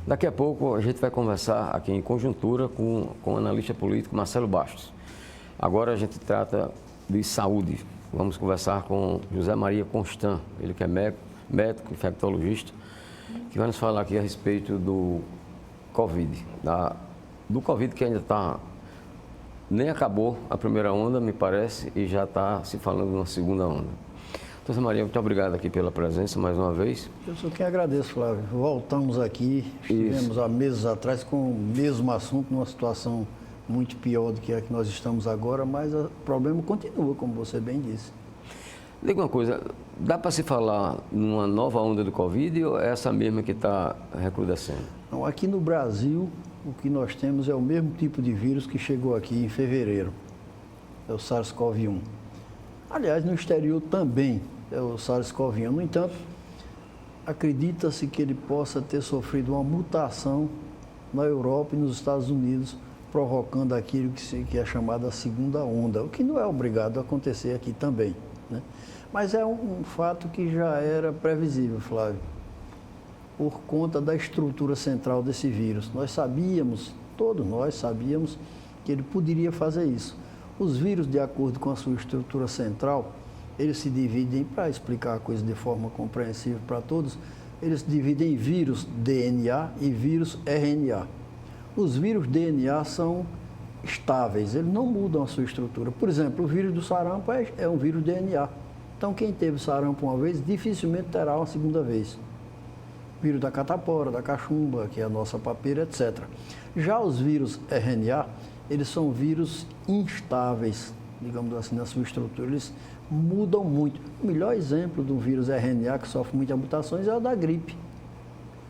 Daqui a pouco a gente vai conversar aqui em conjuntura com o analista político Marcelo Bastos. Agora a gente trata de saúde. Vamos conversar com José Maria Constant, ele que é médico, infectologista, que vai nos falar aqui a respeito do Covid. Do Covid que ainda está... Nem acabou a primeira onda, me parece, e já está se falando de uma segunda onda. José Maria, muito obrigado aqui pela presença mais uma vez. Eu sou quem agradeço, Flávio. Voltamos aqui, estivemos há meses atrás com o mesmo assunto, numa situação muito pior do que a que nós estamos agora, mas o problema continua, como você bem disse. Diga uma coisa, dá para se falar numa nova onda do Covid ou é essa mesma que está recrudescendo? Então, aqui no Brasil, o que nós temos é o mesmo tipo de vírus que chegou aqui em fevereiro, é o SARS-CoV-1. Aliás, no exterior também é o SARS-CoV-1. No entanto, acredita-se que ele possa ter sofrido uma mutação na Europa e nos Estados Unidos, provocando aquilo que é chamada segunda onda, o que não é obrigado a acontecer aqui também, né? Mas é um fato que já era previsível, Flávio, por conta da estrutura central desse vírus. Nós sabíamos, todos nós sabíamos, que ele poderia fazer isso. Os vírus, de acordo com a sua estrutura central, eles se dividem, para explicar a coisa de forma compreensível para todos, eles se dividem em vírus DNA e vírus RNA. Os vírus DNA são estáveis, eles não mudam a sua estrutura. Por exemplo, o vírus do sarampo é um vírus DNA. Então, quem teve sarampo uma vez, dificilmente terá uma segunda vez. O vírus da catapora, da cachumba, que é a nossa papeira, etc. Já os vírus RNA, eles são vírus instáveis, digamos assim, na sua estrutura. Eles mudam muito. O melhor exemplo do vírus RNA que sofre muitas mutações é o da gripe.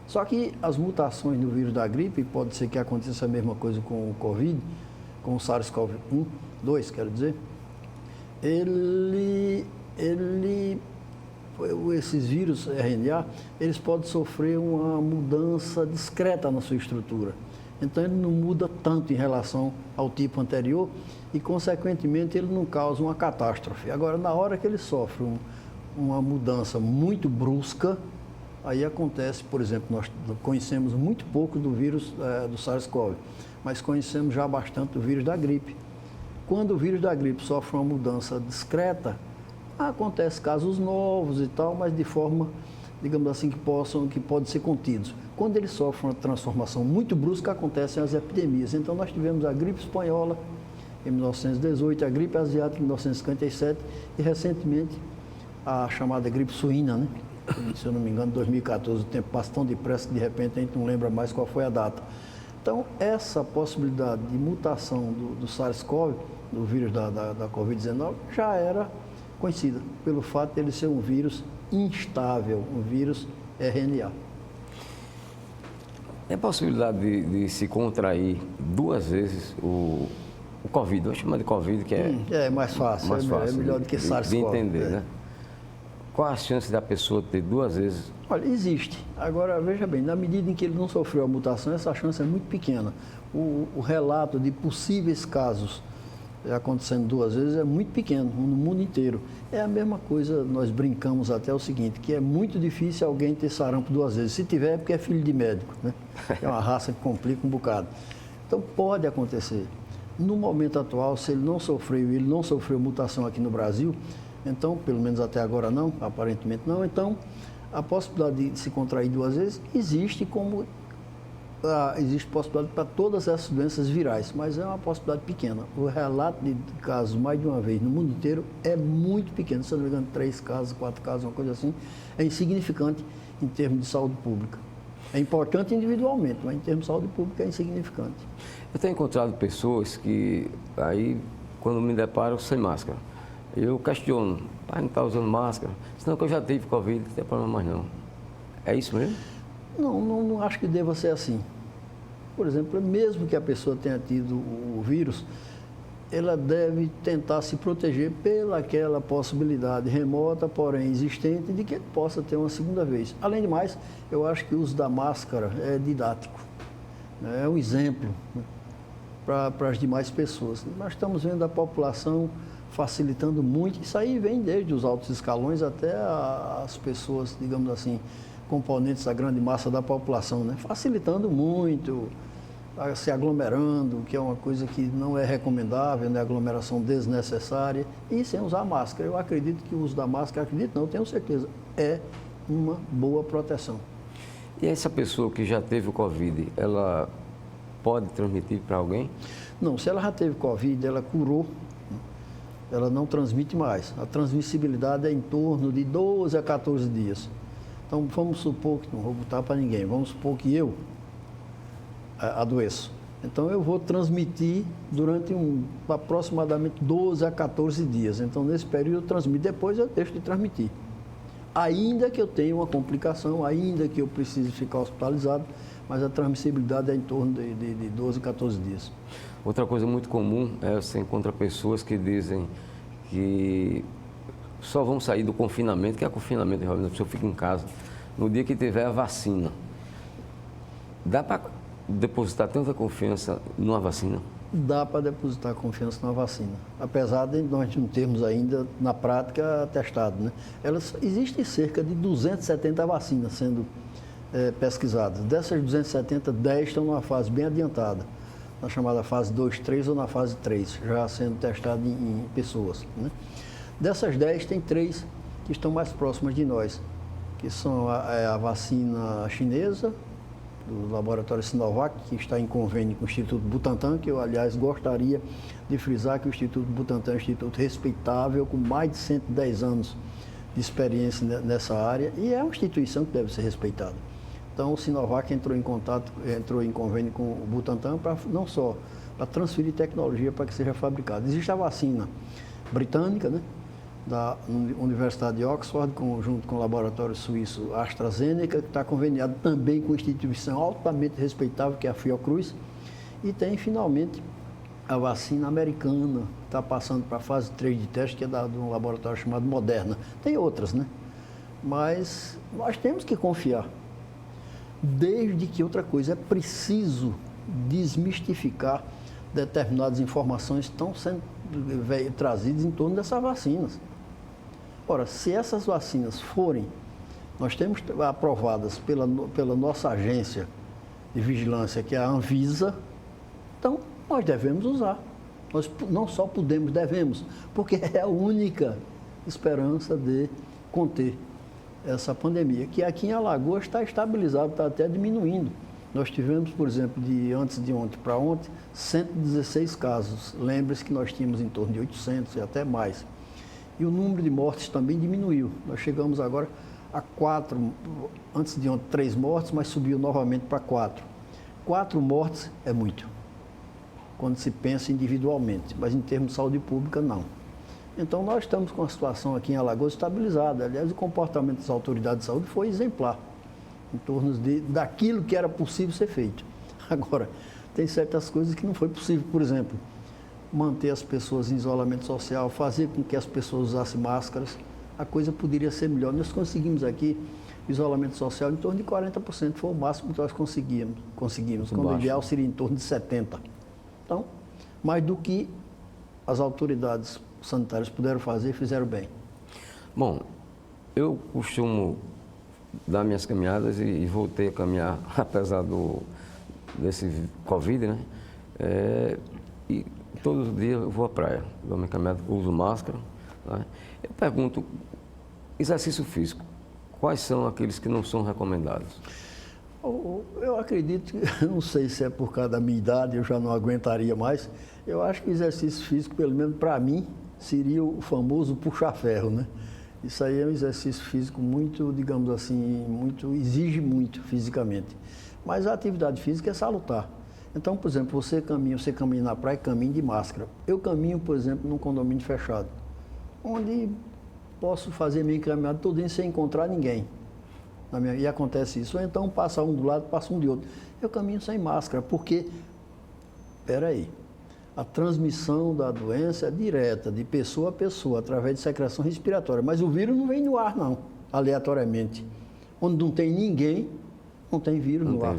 Só que as mutações no vírus da gripe, pode ser que aconteça a mesma coisa com o Covid, com o SARS-CoV-1, 2, quero dizer, esses vírus RNA, eles podem sofrer uma mudança discreta na sua estrutura. Então, ele não muda tanto em relação ao tipo anterior e, consequentemente, ele não causa uma catástrofe. Agora, na hora que ele sofre uma mudança muito brusca, aí acontece, por exemplo, nós conhecemos muito pouco do vírus do SARS-CoV, mas conhecemos já bastante do vírus da gripe. Quando o vírus da gripe sofre uma mudança discreta, acontece casos novos e tal, mas de forma, digamos assim, que podem ser contidos. Quando ele sofre uma transformação muito brusca, acontecem as epidemias. Então, nós tivemos a gripe espanhola em 1918, a gripe asiática em 1957 e, recentemente, a chamada gripe suína, né? Se eu não me engano, em 2014. O tempo passa tão depressa que, de repente, a gente não lembra mais qual foi a data. Então, essa possibilidade de mutação do SARS-CoV, do vírus da Covid-19, já era conhecida pelo fato de ele ser um vírus instável, um vírus RNA. É a possibilidade de se contrair duas vezes o Covid, vamos chamar de Covid, que é mais fácil, é melhor do que SARS-CoV. De entender, né? Qual a chance da pessoa ter duas vezes? Olha, existe. Agora, veja bem, na medida em que ele não sofreu a mutação, essa chance é muito pequena. O relato de possíveis casos acontecendo duas vezes é muito pequeno no mundo inteiro. É a mesma coisa, nós brincamos até o seguinte, que é muito difícil alguém ter sarampo duas vezes. Se tiver é porque é filho de médico, né? É uma raça que complica um bocado. Então pode acontecer. No momento atual, se ele não sofreu mutação aqui no Brasil, então, pelo menos até agora não, aparentemente não, então a possibilidade de se contrair duas vezes existe como... existe possibilidade para todas essas doenças virais, mas é uma possibilidade pequena. O relato de casos mais de uma vez no mundo inteiro é muito pequeno. Se eu não me engano, 3 casos, 4 casos, uma coisa assim, é insignificante em termos de saúde pública. É importante individualmente, mas em termos de saúde pública é insignificante. Eu tenho encontrado pessoas que, aí, quando me deparo sem máscara, eu questiono, pai, não está usando máscara? Senão que eu já tive Covid, não tem problema mais não. É isso mesmo? Não acho que deva ser assim. Por exemplo, mesmo que a pessoa tenha tido o vírus, ela deve tentar se proteger pelaquela possibilidade remota, porém existente, de que ele possa ter uma segunda vez. Além de mais, eu acho que o uso da máscara é didático, né? É um exemplo, né, para as demais pessoas. Nós estamos vendo a população facilitando muito, isso aí vem desde os altos escalões até as pessoas, digamos assim, componentes da grande massa da população, né? Facilitando muito, se aglomerando, que é uma coisa que não é recomendável, né? Aglomeração desnecessária, e sem usar máscara. Eu acredito que o uso da máscara, acredito não, tenho certeza, é uma boa proteção. E essa pessoa que já teve o Covid, ela pode transmitir para alguém? Não, se ela já teve Covid, ela curou, ela não transmite mais. A transmissibilidade é em torno de 12 a 14 dias. Então, vamos supor que, não vou botar para ninguém, vamos supor que eu adoeço. Então, eu vou transmitir durante aproximadamente 12 a 14 dias. Então, nesse período eu transmito, depois eu deixo de transmitir. Ainda que eu tenha uma complicação, ainda que eu precise ficar hospitalizado, mas a transmissibilidade é em torno de 12 a 14 dias. Outra coisa muito comum é você encontra pessoas que dizem que só vão sair do confinamento, que é confinamento, realmente, a pessoa fica em casa, no dia que tiver a vacina. Dá para depositar tanta confiança numa vacina? Dá para depositar confiança na vacina, apesar de nós não termos ainda, na prática, testado, né? Existem cerca de 270 vacinas sendo pesquisadas. Dessas 270, 10 estão numa fase bem adiantada, na chamada fase 2, 3 ou na fase 3, já sendo testado em pessoas, né? Dessas 10, tem 3 que estão mais próximas de nós, que são a vacina chinesa, do laboratório Sinovac, que está em convênio com o Instituto Butantan, que eu, aliás, gostaria de frisar que o Instituto Butantan é um instituto respeitável, com mais de 110 anos de experiência nessa área, e é uma instituição que deve ser respeitada. Então, o Sinovac entrou em convênio com o Butantan, não só para transferir tecnologia para que seja fabricada. Existe a vacina britânica, né, da Universidade de Oxford, junto com o laboratório suíço AstraZeneca, que está conveniado também com uma instituição altamente respeitável, que é a Fiocruz. E tem, finalmente, a vacina americana, que está passando para a fase 3 de teste, que é de um laboratório chamado Moderna. Tem outras, né? Mas nós temos que confiar. Desde que outra coisa, é preciso desmistificar determinadas informações que estão sendo trazidas em torno dessas vacinas. Ora, se essas vacinas forem, nós temos aprovadas pela nossa agência de vigilância, que é a Anvisa, então nós devemos usar. Nós não só podemos, devemos, porque é a única esperança de conter essa pandemia, que aqui em Alagoas está estabilizado, está até diminuindo. Nós tivemos, por exemplo, antes de ontem para ontem, 116 casos. Lembre-se que nós tínhamos em torno de 800 e até mais. E o número de mortes também diminuiu. Nós chegamos agora a 4, antes de ontem 3 mortes, mas subiu novamente para 4. 4 mortes é muito, quando se pensa individualmente, mas em termos de saúde pública, não. Então, nós estamos com a situação aqui em Alagoas estabilizada. Aliás, o comportamento das autoridades de saúde foi exemplar, em torno daquilo que era possível ser feito. Agora, tem certas coisas que não foi possível. Por exemplo, manter as pessoas em isolamento social, fazer com que as pessoas usassem máscaras, a coisa poderia ser melhor. Nós conseguimos aqui isolamento social em torno de 40%, foi o máximo que nós conseguimos. Quando o ideal seria em torno de 70%. Então, mais do que as autoridades sanitárias puderam fazer, fizeram bem. Bom, eu costumo dar minhas caminhadas e voltei a caminhar, apesar desse Covid, né? E todos os dias eu vou à praia, dou minha caminhada, uso máscara. Né? Eu pergunto, exercício físico, quais são aqueles que não são recomendados? Eu acredito, não sei se é por causa da minha idade, eu já não aguentaria mais. Eu acho que o exercício físico, pelo menos para mim, seria o famoso puxar-ferro, né? Isso aí é um exercício físico muito, digamos assim, exige muito fisicamente. Mas a atividade física é salutar. Então, por exemplo, você caminha na praia, caminha de máscara. Eu caminho, por exemplo, num condomínio fechado, onde posso fazer minha caminhada todinha sem encontrar ninguém. E acontece isso. Ou então passa um do lado, passa um de outro. Eu caminho sem máscara, porque, peraí, a transmissão da doença é direta, de pessoa a pessoa, através de secreção respiratória. Mas o vírus não vem no ar, não, aleatoriamente. Onde não tem ninguém, não tem vírus no ar.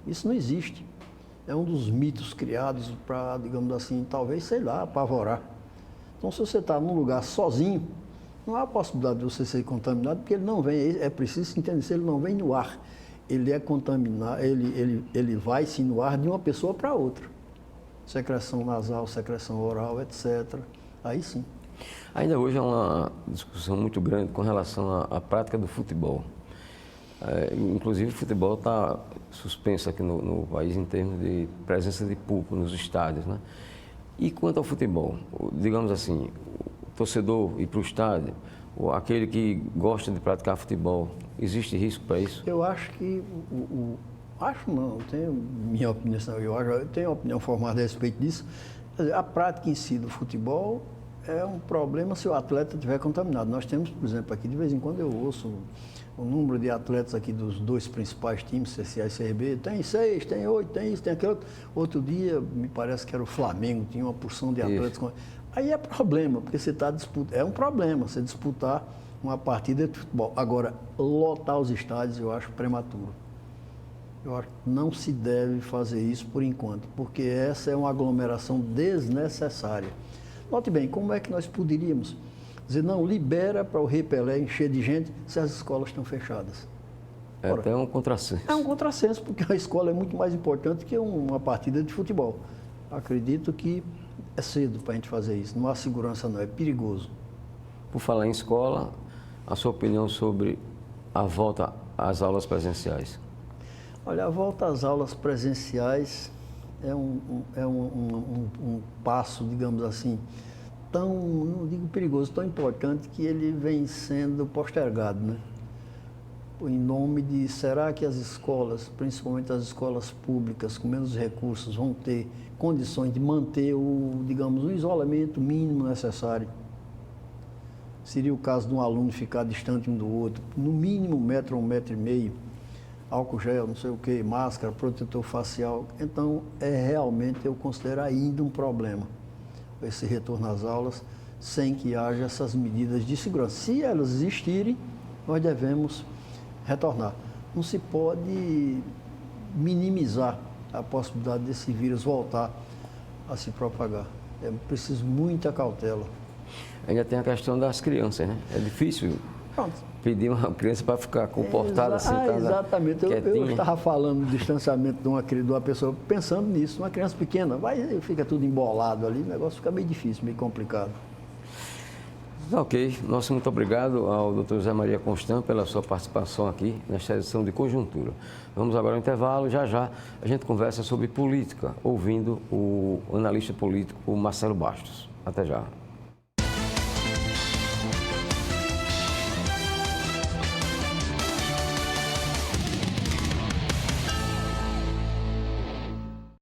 Isso não existe. É um dos mitos criados para, digamos assim, talvez, sei lá, apavorar. Então, se você está num lugar sozinho, Não há possibilidade de você ser contaminado, porque ele não vem, é preciso entender, se ele não vem no ar, ele é contaminado, ele vai sim no ar de uma pessoa para outra. Secreção nasal, secreção oral, etc. Aí sim. Ainda hoje há uma discussão muito grande com relação à prática do futebol. Inclusive, o futebol está suspenso aqui no país em termos de presença de público nos estádios, né? E quanto ao futebol, digamos assim, o torcedor ir para o estádio, ou aquele que gosta de praticar futebol, existe risco para isso? Eu acho que, acho não, tenho minha opinião, eu tenho opinião formada a respeito disso. A prática em si do futebol é um problema se o atleta estiver contaminado. Nós temos, por exemplo, aqui de vez em quando eu ouço o número de atletas aqui dos dois principais times, CSA e CRB, tem 6, tem 8, tem isso, tem aquilo. Outro dia, me parece que era o Flamengo, tinha uma porção de atletas. Aí é problema, porque você está disputando, é um problema você disputar uma partida de futebol. Agora, lotar os estádios eu acho prematuro. Eu acho que não se deve fazer isso por enquanto, porque essa é uma aglomeração desnecessária. Note bem, como é que nós poderíamos dizer, não, libera para o Rei Pelé encher de gente se as escolas estão fechadas? É até um contrassenso. É um contrassenso, porque a escola é muito mais importante que uma partida de futebol. Acredito que é cedo para a gente fazer isso, não há segurança não, é perigoso. Por falar em escola, a sua opinião sobre a volta às aulas presenciais? Olha, a volta às aulas presenciais é um passo, digamos assim, tão, não digo perigoso, tão importante que ele vem sendo postergado, né? Em nome de, será que as escolas, principalmente as escolas públicas com menos recursos, vão ter condições de manter digamos, o isolamento mínimo necessário? Seria o caso de um aluno ficar distante um do outro, no mínimo 1 metro ou 1,5 metros, álcool gel, não sei o que, máscara, protetor facial. Então, realmente, eu considero ainda um problema esse retorno às aulas, sem que haja essas medidas de segurança. Se elas existirem, nós devemos retornar. Não se pode minimizar a possibilidade desse vírus voltar a se propagar. É preciso muita cautela. Ainda tem a questão das crianças, né? É difícil pedir uma criança para ficar comportada, sentada, exatamente. Eu estava falando do distanciamento de uma pessoa, pensando nisso, uma criança pequena, fica tudo embolado ali, o negócio fica meio difícil, meio complicado. Ok, nosso muito obrigado ao Dr. José Maria Constant pela sua participação aqui nesta edição de Conjuntura. Vamos agora ao intervalo, já a gente conversa sobre política, ouvindo o analista político Marcelo Bastos. Até já.